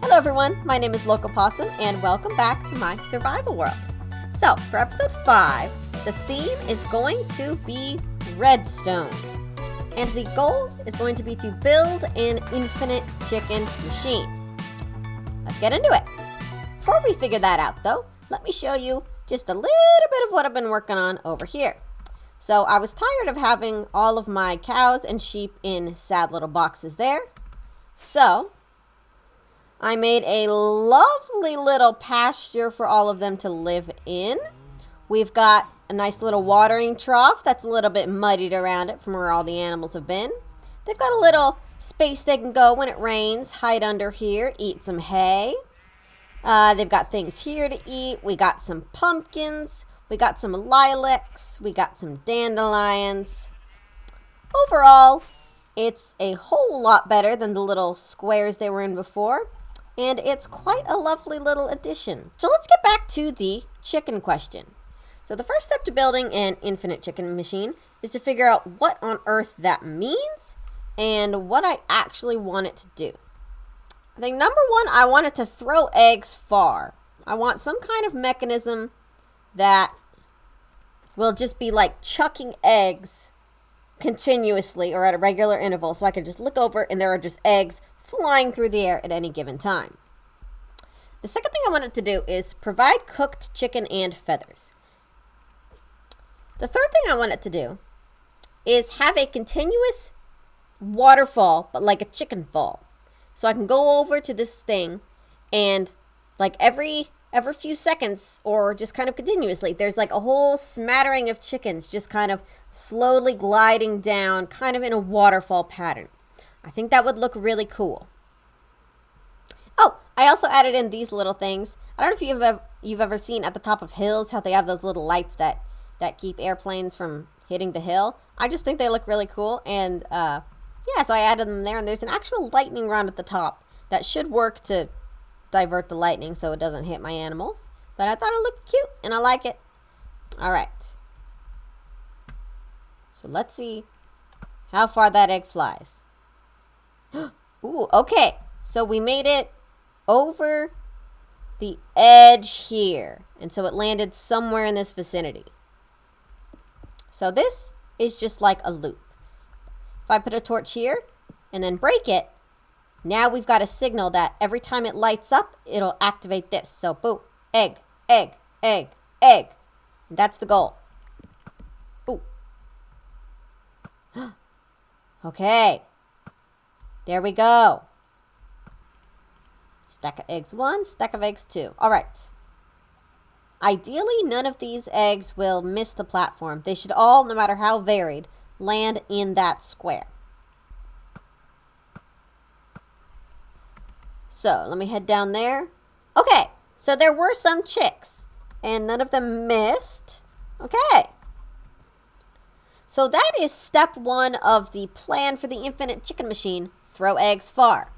Hello everyone, my name is Local Possum and welcome back to my survival world. So for episode 5, the theme is going to be redstone. And the goal is going to be to build an infinite chicken machine. Let's get into it. Before we figure that out though, let me show you just a little bit of what I've been working on over here. So I was tired of having all of my cows and sheep in sad little boxes there. So I made a lovely little pasture for all of them to live in. We've got a nice little watering trough that's a little bit muddied around it from where all the animals have been. They've got a little space they can go when it rains, hide under here, eat some hay. They've got things here to eat. We got some pumpkins. We got some lilacs. We got some dandelions. Overall, it's a whole lot better than the little squares they were in before. And it's quite a lovely little addition. So let's get back to the chicken question. So the first step to building an infinite chicken machine is to figure out what on earth that means and what I actually want it to do. I think number one, I want it to throw eggs far. I want some kind of mechanism that will just be like chucking eggs continuously or at a regular interval, so I can just look over and there are just eggs flying through the air at any given time. The second thing I want it to do is provide cooked chicken and feathers. The third thing I want it to do is have a continuous waterfall, but like a chicken fall. So I can go over to this thing and like every few seconds or just kind of continuously, there's like a whole smattering of chickens just kind of slowly gliding down kind of in a waterfall pattern. I think that would look really cool. Oh, I also added in these little things. I don't know if you've ever seen at the top of hills how they have those little lights that keep airplanes from hitting the hill. I just think they look really cool. And yeah, so I added them there. And there's an actual lightning rod at the top that should work to divert the lightning so it doesn't hit my animals. But I thought it looked cute and I like it. All right. So let's see how far that egg flies. Ooh, okay. So we made it over the edge here. And so it landed somewhere in this vicinity. So this is just like a loop. If I put a torch here and then break it, now we've got a signal that every time it lights up, it'll activate this. So boom, egg, egg, egg, egg. And that's the goal. Ooh. Okay. There we go. Stack of eggs 1, stack of eggs 2. All right. Ideally, none of these eggs will miss the platform. They should all, no matter how varied, land in that square. So let me head down there. Okay, so there were some chicks and none of them missed. Okay. So that is step 1 of the plan for the infinite chicken machine. Throw eggs far.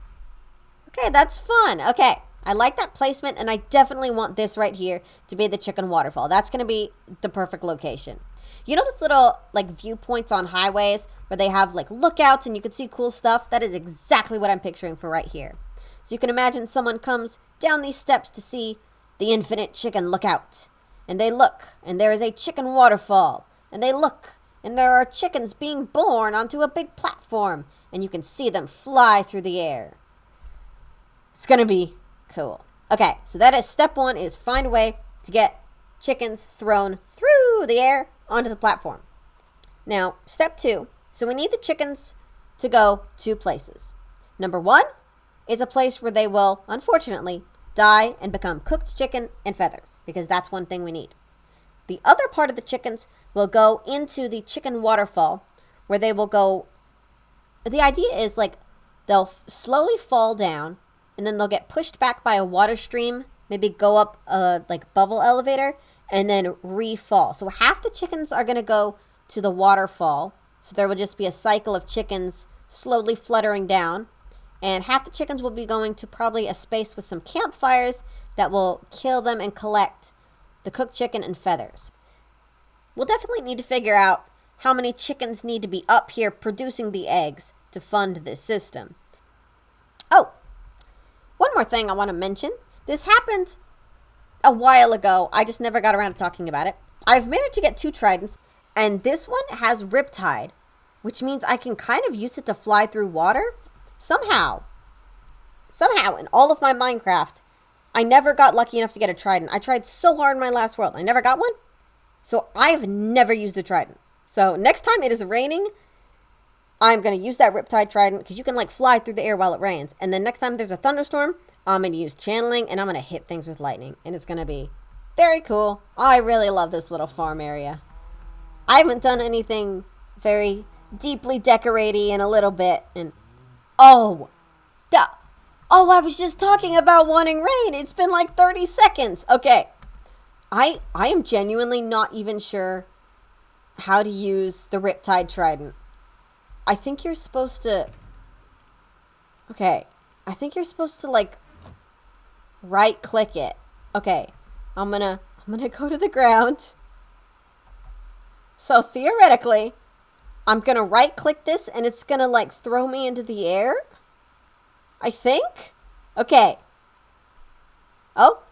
Okay, that's fun. Okay, I like that placement and I definitely want this right here to be the chicken waterfall. That's going to be the perfect location. You know those little like viewpoints on highways where they have like lookouts and you can see cool stuff? That is exactly what I'm picturing for right here. So you can imagine someone comes down these steps to see the infinite chicken lookout. And they look and there is a chicken waterfall. And they look and there are chickens being born onto a big platform. And you can see them fly through the air. It's going to be cool. Okay, so that is step 1 is find a way to get chickens thrown through the air onto the platform. Now, step 2. So we need the chickens to go 2 places. Number 1 is a place where they will, unfortunately, die and become cooked chicken and feathers, because that's one thing we need. The other part of the chickens will go into the chicken waterfall, where they will go. The idea is like they'll slowly fall down, and then they'll get pushed back by a water stream, maybe go up a like bubble elevator, and then re-fall. So half the chickens are going to go to the waterfall. So there will just be a cycle of chickens slowly fluttering down. And half the chickens will be going to probably a space with some campfires that will kill them and collect the cooked chicken and feathers. We'll definitely need to figure out how many chickens need to be up here producing the eggs to fund this system. Oh, one more thing I want to mention. This happened a while ago. I just never got around to talking about it. I've managed to get 2 tridents, and this one has riptide, which means I can kind of use it to fly through water. Somehow in all of my Minecraft, I never got lucky enough to get a trident. I tried so hard in my last world. I never got one. So I've never used a trident. So next time it is raining, I'm going to use that riptide trident because you can like fly through the air while it rains. And then next time there's a thunderstorm, I'm going to use channeling and I'm going to hit things with lightning. And it's going to be very cool. I really love this little farm area. I haven't done anything very deeply decoraty in a little bit. And I was just talking about wanting rain. It's been like 30 seconds. Okay. I am genuinely not even sure how to use the riptide trident. I think you're supposed to... Okay. I think you're supposed to, like, right-click it. Okay. I'm gonna go to the ground. So, theoretically, I'm gonna right-click this, and it's gonna, like, throw me into the air? I think? Okay. Oh,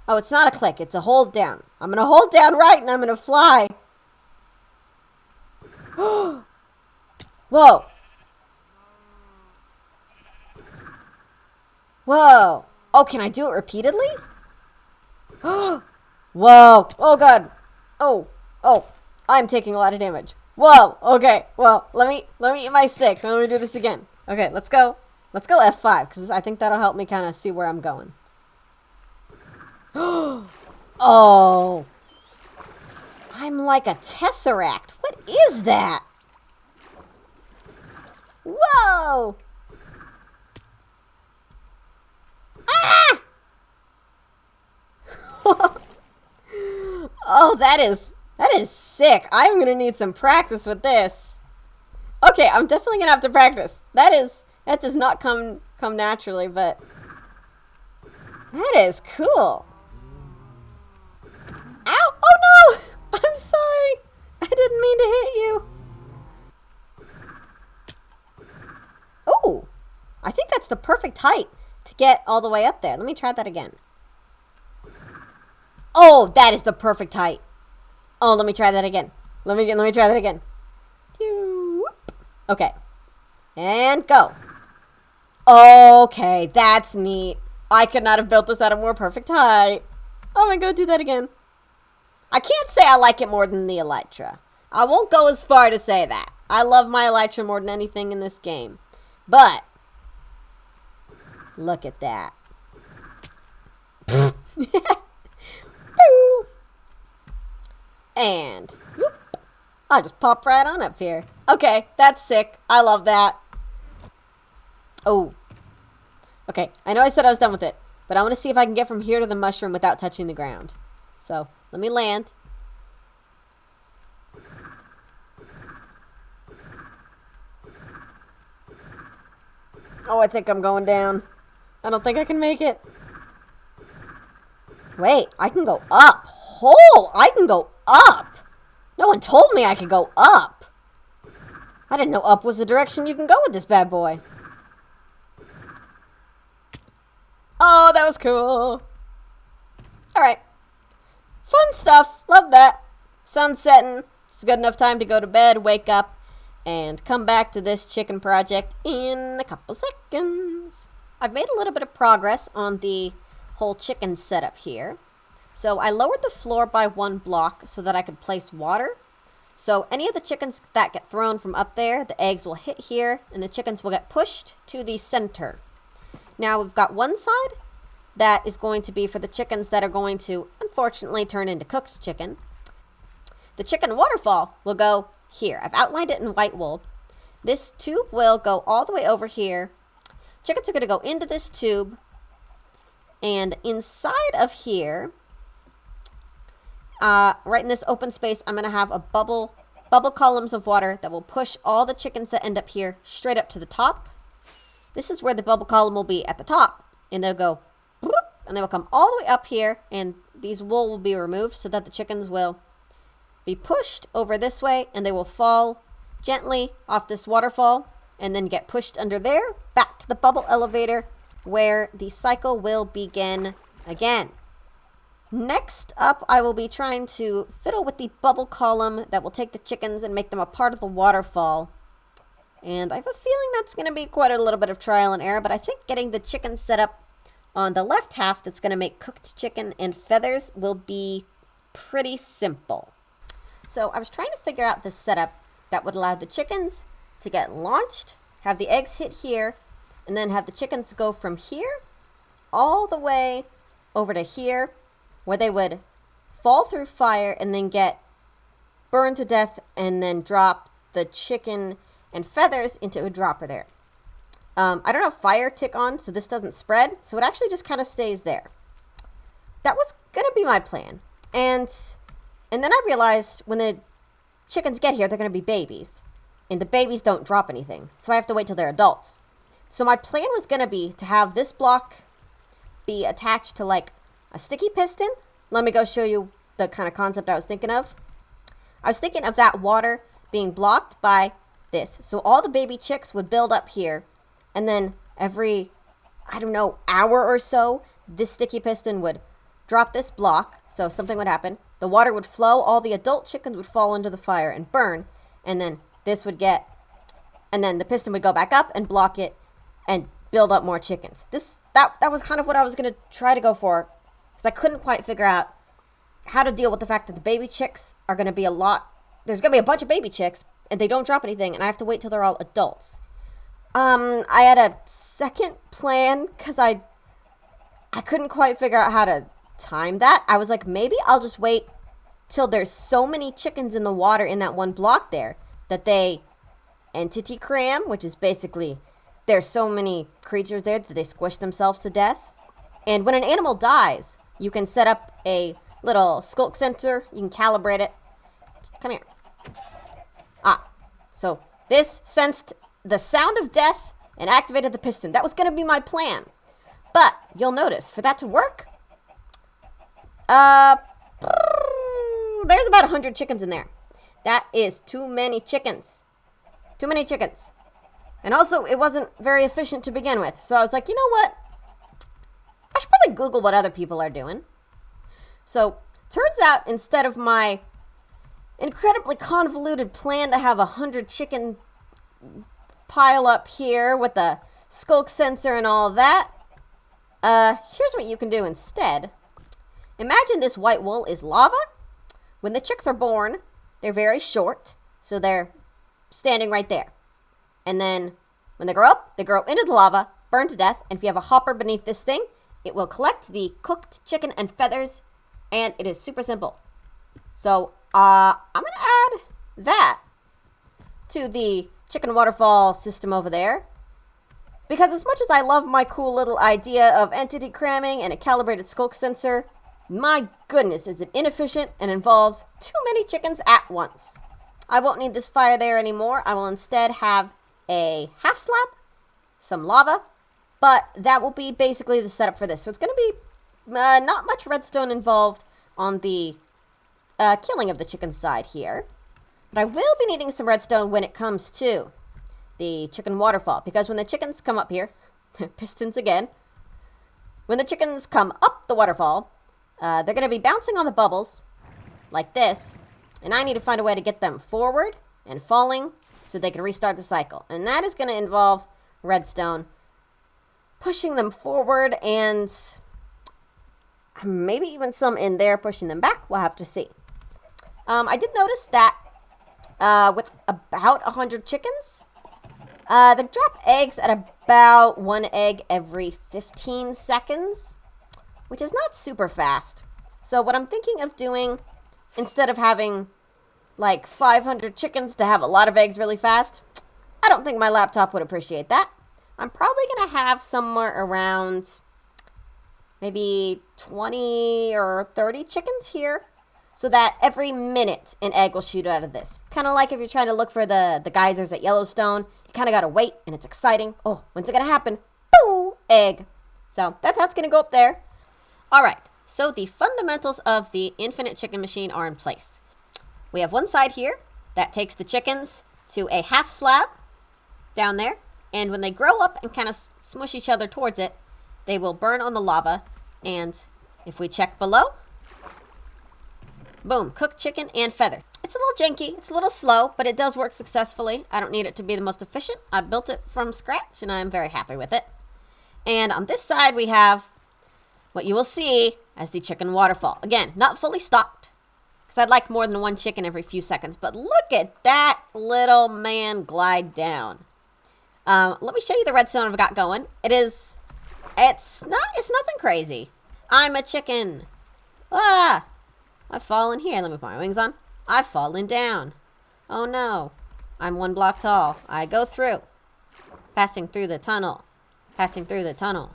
it's not a click. It's a hold down. I'm going to hold down right and I'm going to fly. Whoa. Whoa. Oh, can I do it repeatedly? Whoa. Oh, God. Oh. I'm taking a lot of damage. Whoa. Okay. Well, let me eat my stick. Let me do this again. Okay, let's go. Let's go F5 because I think that'll help me kind of see where I'm going. Oh. I'm like a tesseract. What is that? Whoa. Ah! Oh, that is sick. I'm going to need some practice with this. Okay, I'm definitely going to have to practice. That does not come naturally, but that is cool. Ow! Oh no! I'm sorry. I didn't mean to hit you. Oh, I think that's the perfect height to get all the way up there. Let me try that again. Oh, that is the perfect height. Oh, let me try that again. Let me try that again. Okay. And go. Okay, that's neat. I could not have built this at a more perfect height. Oh my god, do that again. I can't say I like it more than the elytra. I won't go as far to say that. I love my elytra more than anything in this game. But, look at that. And, whoop, I'll just pop right on up here. Okay, that's sick. I love that. Oh. Okay, I know I said I was done with it, but I want to see if I can get from here to the mushroom without touching the ground. So, let me land. Oh, I think I'm going down. I don't think I can make it. Wait, I can go up. Oh, I can go up. No one told me I could go up. I didn't know up was the direction you can go with this bad boy. Oh, that was cool. Alright. Fun stuff. Love that. Sun's setting. It's a good enough time to go to bed, wake up, and come back to this chicken project in a couple seconds. I've made a little bit of progress on the whole chicken setup here. So I lowered the floor by 1 block so that I could place water. So any of the chickens that get thrown from up there, the eggs will hit here, and the chickens will get pushed to the center. Now we've got one side that is going to be for the chickens that are going to, unfortunately, turn into cooked chicken. The chicken waterfall will go here. I've outlined it in white wool. This tube will go all the way over here. Chickens are going to go into this tube. And inside of here, right in this open space, I'm going to have a bubble columns of water that will push all the chickens that end up here straight up to the top. This is where the bubble column will be at the top. And they'll go, bloop, and they will come all the way up here. And these wool will be removed so that the chickens will be pushed over this way. And they will fall gently off this waterfall. And then get pushed under there, back to the bubble elevator. where the cycle will begin again. Next up, I will be trying to fiddle with the bubble column that will take the chickens and make them a part of the waterfall. And I have a feeling that's going to be quite a little bit of trial and error, but I think getting the chickens set up on the left half that's going to make cooked chicken and feathers will be pretty simple. So I was trying to figure out this setup that would allow the chickens to get launched, have the eggs hit here, and then have the chickens go from here all the way over to here, where they would fall through fire and then get burned to death and then drop the chicken and feathers into a dropper there. I don't have fire tick on, so this doesn't spread, so it actually just kind of stays there. That was going to be my plan. And then I realized when the chickens get here, they're going to be babies. And the babies don't drop anything, so I have to wait till they're adults. So my plan was going to be to have this block be attached to like a sticky piston. Let me go show you the kind of concept I was thinking of. I was thinking of that water being blocked by this. So all the baby chicks would build up here, and then every, I don't know, hour or so, this sticky piston would drop this block, so something would happen. The water would flow, all the adult chickens would fall into the fire and burn, and then this would get, and then the piston would go back up and block it and build up more chickens. That was kind of what I was going to try to go for, because I couldn't quite figure out how to deal with the fact that the baby chicks are going to be there's going to be a bunch of baby chicks, and they don't drop anything, and I have to wait till they're all adults. I had a second plan, because I couldn't quite figure out how to time that. I was like, maybe I'll just wait till there's so many chickens in the water in that one block there that they entity cram, which is basically there's so many creatures there that they squish themselves to death. And when an animal dies, you can set up a little skulk sensor. You can calibrate it. Come here. So this sensed the sound of death and activated the piston. That was going to be my plan. But you'll notice, for that to work, there's about 100 chickens in there. That is too many chickens. Too many chickens. And also, it wasn't very efficient to begin with. So I was like, you know what? I should probably Google what other people are doing. So, turns out, instead of my incredibly convoluted plan to have 100 chicken pile up here with the skulk sensor and all that, here's what you can do instead. Imagine this white wool is lava. When the chicks are born, they're very short, so they're standing right there. And then when they grow up, they grow into the lava, burn to death, and if you have a hopper beneath this thing, it will collect the cooked chicken and feathers, and it is super simple. So, I'm going to add that to the chicken waterfall system over there. Because as much as I love my cool little idea of entity cramming and a calibrated skulk sensor, my goodness, is it inefficient and involves too many chickens at once. I won't need this fire there anymore. I will instead have a half slab, some lava, but that will be basically the setup for this. So it's going to be not much redstone involved on the killing of the chicken side here. But I will be needing some redstone when it comes to the chicken waterfall, because when the chickens come up here, pistons again, when the chickens come up the waterfall, they're going to be bouncing on the bubbles like this, and I need to find a way to get them forward and falling so they can restart the cycle. And that is going to involve redstone, pushing them forward, and maybe even some in there pushing them back. We'll have to see. I did notice that with about 100 chickens, they drop eggs at about 1 egg every 15 seconds, which is not super fast. So what I'm thinking of doing, instead of having like 500 chickens to have a lot of eggs really fast, I don't think my laptop would appreciate that. I'm probably going to have somewhere around maybe 20 or 30 chickens here, so that every minute an egg will shoot out of this. Kind of like if you're trying to look for the geysers at Yellowstone. You kind of got to wait, and it's exciting. Oh, when's it going to happen? Boom! Egg. So that's how it's going to go up there. All right, so the fundamentals of the infinite chicken machine are in place. We have one side here that takes the chickens to a half slab down there, and when they grow up and kind of smush each other towards it, they will burn on the lava. And if we check below, boom, cooked chicken and feathers. It's a little janky, it's a little slow, but it does work successfully. I don't need it to be the most efficient. I built it from scratch and I'm very happy with it. And on this side we have what you will see as the chicken waterfall. Again, not fully stocked, because I'd like more than one chicken every few seconds. But look at that little man glide down. Let me show you the redstone I've got going. It's nothing crazy. I'm a chicken. Ah! I've fallen here. Let me put my wings on. I've fallen down. Oh no. I'm 1 block tall. I go through. Passing through the tunnel. Passing through the tunnel.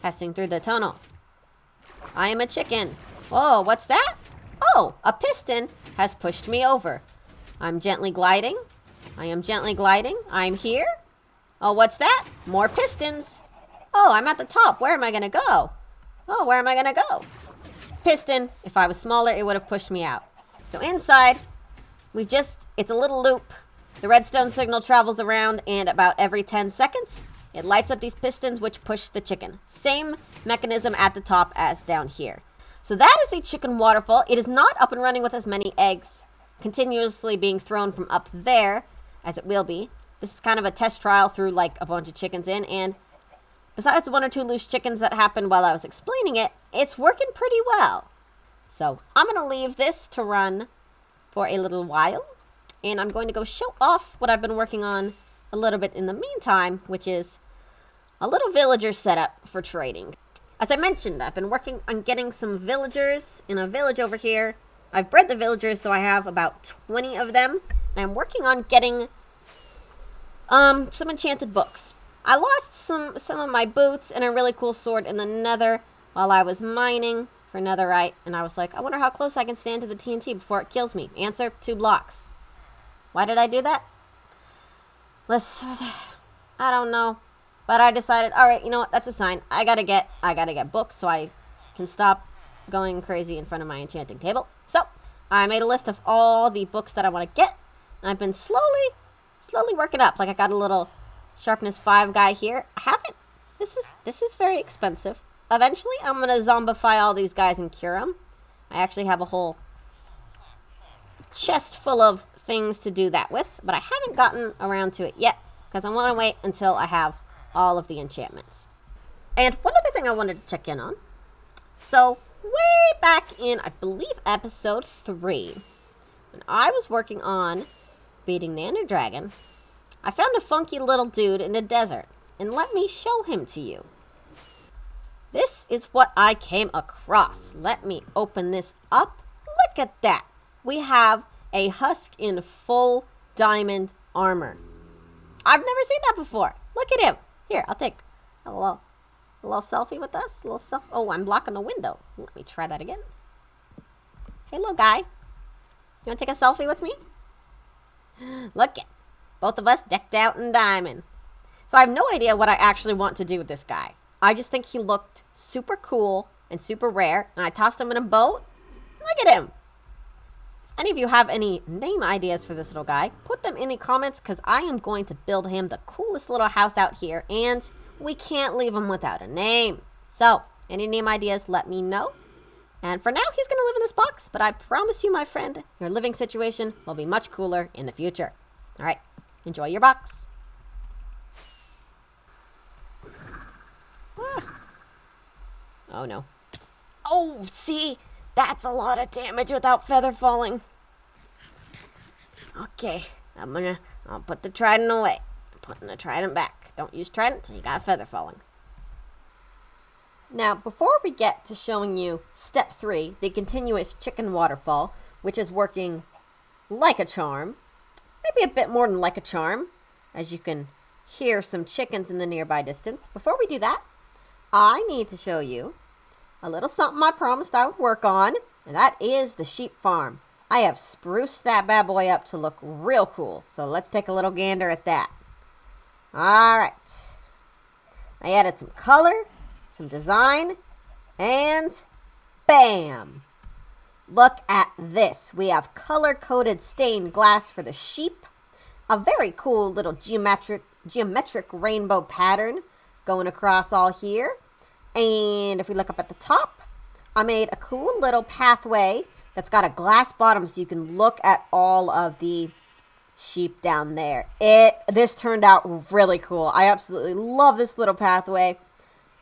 Passing through the tunnel. I am a chicken. Whoa, what's that? Oh, a piston has pushed me over. I'm gently gliding. I am gently gliding. I'm here. Oh, what's that? More pistons. Oh, I'm at the top. Where am I going to go? Oh, where am I going to go? Piston. If I was smaller, it would have pushed me out. So inside, it's a little loop. The redstone signal travels around, and about every 10 seconds, it lights up these pistons, which push the chicken. Same mechanism at the top as down here. So that is the chicken waterfall. It is not up and running with as many eggs continuously being thrown from up there as it will be. This is kind of a test trial through like a bunch of chickens in, and besides 1 or 2 loose chickens that happened while I was explaining it, it's working pretty well. So I'm going to leave this to run for a little while, and I'm going to go show off what I've been working on a little bit in the meantime, which is a little villager setup for trading. As I mentioned, I've been working on getting some villagers in a village over here. I've bred the villagers, so I have about 20 of them, and I'm working on getting some enchanted books. I lost some of my boots and a really cool sword in the nether while I was mining for netherite, and I was like, I wonder how close I can stand to the TNT before it kills me. Answer, 2 blocks. Why did I do that? I don't know. But I decided, all right, you know what? That's a sign. I gotta get books so I can stop going crazy in front of my enchanting table. So I made a list of all the books that I want to get. And I've been slowly working up. Like I got a little sharpness 5 guy here. I haven't. This is very expensive. Eventually, I'm gonna zombify all these guys and cure them. I actually have a whole chest full of things to do that with, but I haven't gotten around to it yet because I want to wait until I have all of the enchantments. And one other thing I wanted to check in on. So way back in, I believe, episode 3, when I was working on beating the Ender Dragon, I found a funky little dude in the desert, and let me show him to you. This is what I came across. Let me open this up. Look at that. We have a husk in full diamond armor. I've never seen that before. Look at him. Here, I'll take a little selfie with us. Oh, I'm blocking the window. Let me try that again. Hey, little guy. You want to take a selfie with me? Look at both of us decked out in diamond. So I have no idea what I actually want to do with this guy. I just think he looked super cool and super rare, and I tossed him in a boat. Look at him. If any of you have any name ideas for this little guy, put them in the comments, because I am going to build him the coolest little house out here, and we can't leave him without a name. So, any name ideas, let me know. And for now, he's going to live in this box, but I promise you, my friend, your living situation will be much cooler in the future. All right, enjoy your box. Oh no. Oh, see? That's a lot of damage without feather falling. Okay, I'll put the trident away. I'm putting the trident back. Don't use trident till you got feather falling. Now, before we get to showing you step 3, the continuous chicken waterfall, which is working like a charm, maybe a bit more than like a charm, as you can hear some chickens in the nearby distance. Before we do that, I need to show you a little something I promised I would work on, and that is the sheep farm. I have spruced that bad boy up to look real cool, so let's take a little gander at that. Alright. I added some color, some design, and bam! Look at this. We have color-coded stained glass for the sheep, a very cool little geometric rainbow pattern going across all here. And if we look up at the top, I made a cool little pathway that's got a glass bottom so you can look at all of the sheep down there. This turned out really cool. I absolutely love this little pathway.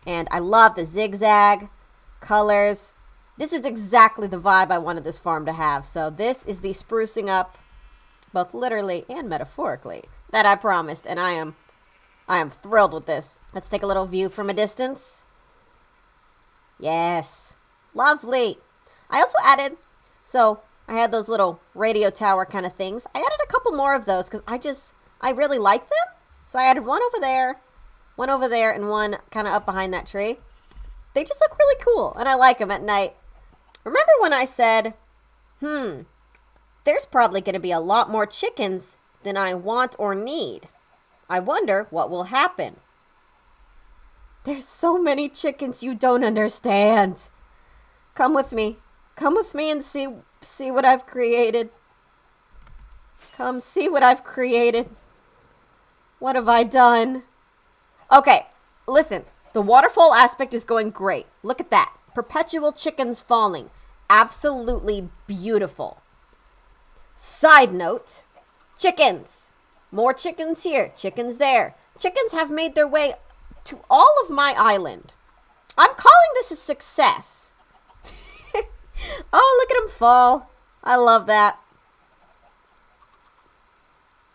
And I love the zigzag colors. This is exactly the vibe I wanted this farm to have. So this is the sprucing up, both literally and metaphorically, that I promised. And I am thrilled with this. Let's take a little view from a distance. Yes. Lovely. I also added, so I had those little radio tower kind of things. I added a couple more of those because I really like them. So I added one over there, and one kind of up behind that tree. They just look really cool, and I like them at night. Remember when I said, there's probably going to be a lot more chickens than I want or need. I wonder what will happen. There's so many chickens you don't understand. Come with me. Come with me and see what I've created. Come see what I've created. What have I done? Okay, listen. The waterfall aspect is going great. Look at that. Perpetual chickens falling. Absolutely beautiful. Side note, chickens. More chickens here, chickens there. Chickens have made their way to all of my island. I'm calling this a success. Oh, look at them fall. I love that.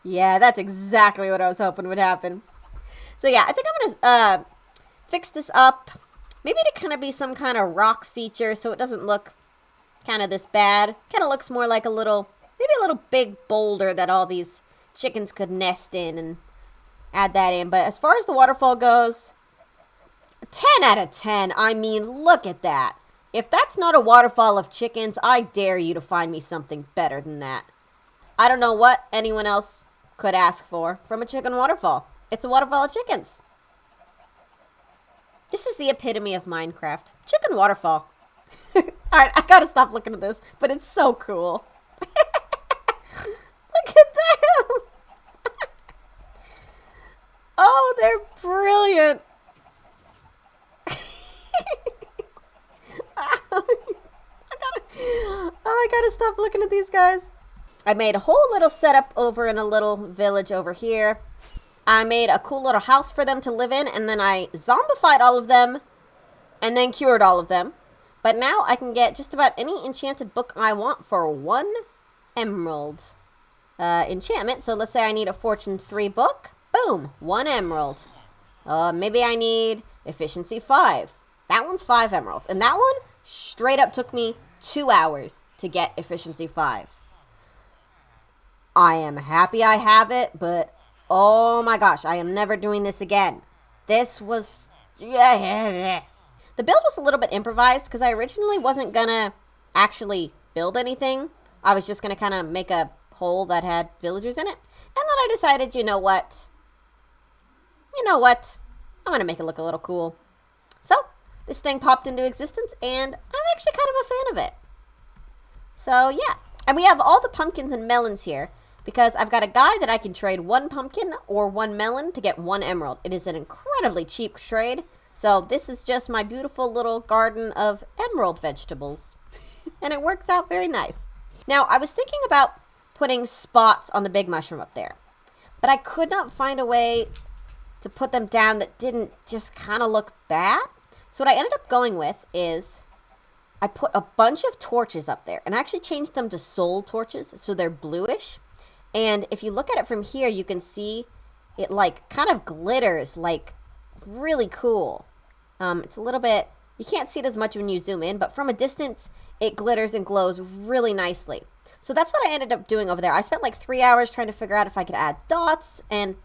Yeah, that's exactly what I was hoping would happen. So yeah, I think I'm going to fix this up. Maybe to kind of be some kind of rock feature so it doesn't look kind of this bad. Kind of looks more like maybe a little big boulder that all these chickens could nest in and add that in. But as far as the waterfall goes, 10 out of 10. I mean, look at that. If that's not a waterfall of chickens, I dare you to find me something better than that. I don't know what anyone else could ask for from a chicken waterfall. It's a waterfall of chickens. This is the epitome of Minecraft. Chicken waterfall. Alright, I gotta stop looking at this, but it's so cool. Look at them! Oh, they're brilliant. I gotta stop looking at these guys. I made a whole little setup over in a little village over here. I made a cool little house for them to live in, and then I zombified all of them, and then cured all of them. But now I can get just about any enchanted book I want for 1 emerald enchantment. So let's say I need a Fortune 3 book. Boom, 1 emerald. Maybe I need efficiency 5. That one's 5 emeralds. And that one straight up took me 2 hours to get efficiency 5. I am happy I have it, but oh my gosh, I am never doing this again. This was... The build was a little bit improvised because I originally wasn't gonna actually build anything. I was just gonna kind of make a hole that had villagers in it. And then I decided, you know what? I'm gonna make it look a little cool. So, this thing popped into existence and I'm actually kind of a fan of it. So, yeah. And we have all the pumpkins and melons here because I've got a guy that I can trade 1 pumpkin or 1 melon to get 1 emerald. It is an incredibly cheap trade. So this is just my beautiful little garden of emerald vegetables. And it works out very nice. Now, I was thinking about putting spots on the big mushroom up there. But I could not find a way to put them down that didn't just kind of look bad. So what I ended up going with is I put a bunch of torches up there. And I actually changed them to soul torches, so they're bluish. And if you look at it from here, you can see it like kind of glitters like really cool. It's a little bit, you can't see it as much when you zoom in, but from a distance, it glitters and glows really nicely. So that's what I ended up doing over there. I spent like 3 hours trying to figure out if I could add dots, and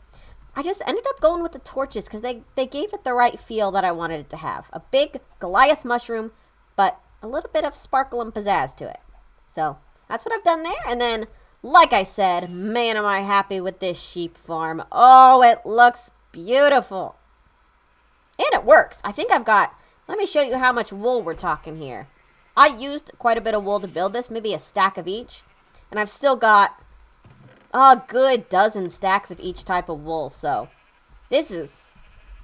I just ended up going with the torches because they gave it the right feel that I wanted it to have. A big Goliath mushroom, but a little bit of sparkle and pizzazz to it. So that's what I've done there. And then, like I said, man, am I happy with this sheep farm. Oh, it looks beautiful. And it works. I think I've got, let me show you how much wool we're talking here. I used quite a bit of wool to build this, maybe a stack of each. And I've still got a good dozen stacks of each type of wool. So this is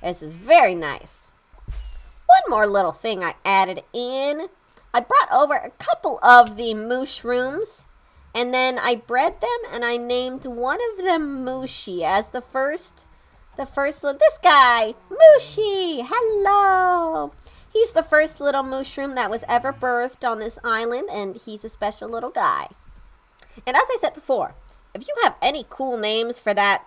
This is very nice. One more little thing I added in. I brought over a couple of the mushrooms, and then I bred them, and I named one of them Mushi as the first this guy, Mushi, hello. He's the first little mushroom that was ever birthed on this island, and he's a special little guy. And as I said before, if you have any cool names for that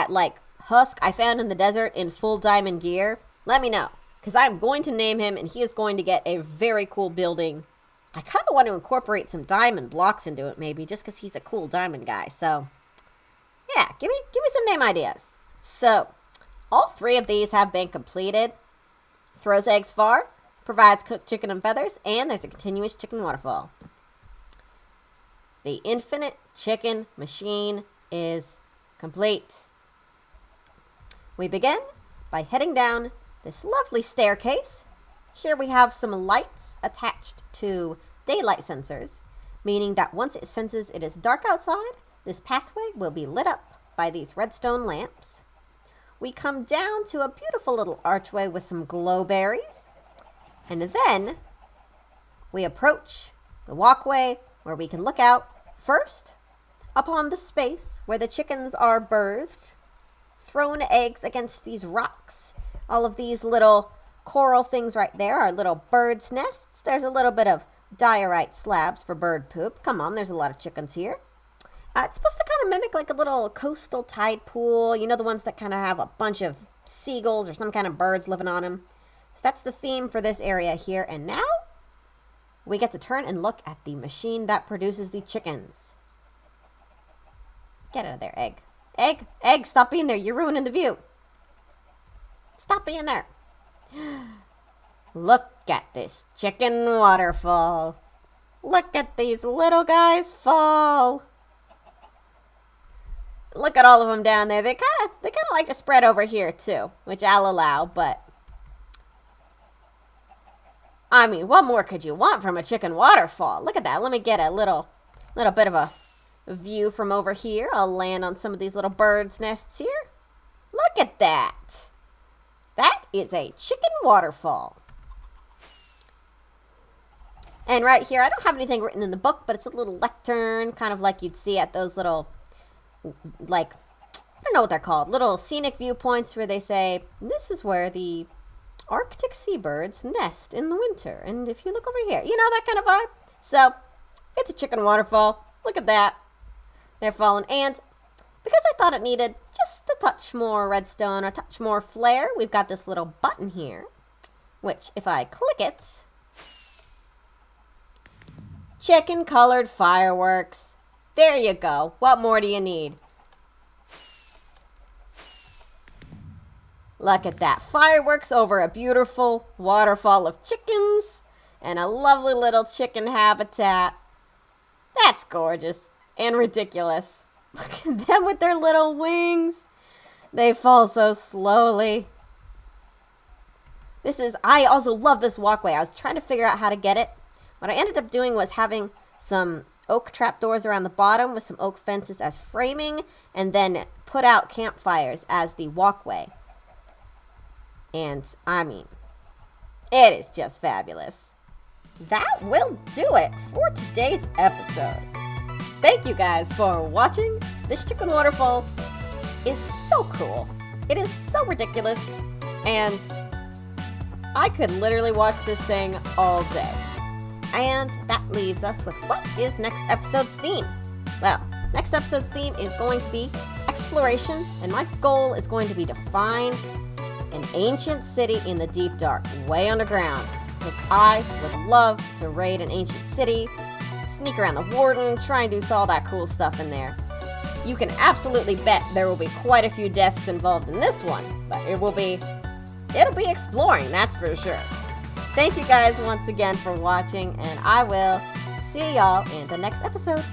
like husk I found in the desert in full diamond gear, let me know. Because I'm going to name him, and he is going to get a very cool building. I kind of want to incorporate some diamond blocks into it, maybe, just because he's a cool diamond guy. So, yeah, give me some name ideas. So, all 3 of these have been completed. Throws eggs far, provides cooked chicken and feathers, and there's a continuous chicken waterfall. The infinite chicken machine is complete. We begin by heading down this lovely staircase. Here we have some lights attached to daylight sensors, meaning that once it senses it is dark outside, this pathway will be lit up by these redstone lamps. We come down to a beautiful little archway with some glow berries, and then we approach the walkway where we can look out first upon the space where the chickens are birthed, thrown eggs against these rocks. All of these little coral things right there are little birds' nests. There's a little bit of diorite slabs for bird poop. Come on, there's a lot of chickens here. It's supposed to kind of mimic like a little coastal tide pool. You know, the ones that kind of have a bunch of seagulls or some kind of birds living on them. So that's the theme for this area here. And now we get to turn and look at the machine that produces the chickens. Get out of there, egg. Egg, stop being there. You're ruining the view. Stop being there. Look at this chicken waterfall. Look at these little guys fall. Look at all of them down there. They kind of like to spread over here too, which I'll allow, but I mean, what more could you want from a chicken waterfall? Look at that. Let me get a little bit of a view from over here. I'll land on some of these little birds' nests here. Look at that. That is a chicken waterfall. And right here, I don't have anything written in the book, but it's a little lectern, kind of like you'd see at those little, like, I don't know what they're called, little scenic viewpoints where they say, this is where the Arctic seabirds nest in the winter. And if you look over here, you know, that kind of vibe. So, it's a chicken waterfall. Look at that. They're falling. And because I thought it needed just a touch more redstone, a touch more flair, we've got this little button here, which if I click it, chicken colored fireworks. There you go. What more do you need? Look at that. Fireworks over a beautiful waterfall of chickens and a lovely little chicken habitat. That's gorgeous and ridiculous. Look at them with their little wings. They fall so slowly. I also love this walkway. I was trying to figure out how to get it. What I ended up doing was having some oak trapdoors around the bottom with some oak fences as framing, and then put out campfires as the walkway. And, I mean, it is just fabulous. That will do it for today's episode. Thank you guys for watching. This chicken waterfall is so cool. It is so ridiculous. And I could literally watch this thing all day. And that leaves us with what is next episode's theme? Well, next episode's theme is going to be exploration. And my goal is going to be to find an ancient city in the deep dark, way underground. Because I would love to raid an ancient city, sneak around the warden, try and do all that cool stuff in there. You can absolutely bet there will be quite a few deaths involved in this one, but it'll be exploring, that's for sure. Thank you guys once again for watching, and I will see y'all in the next episode.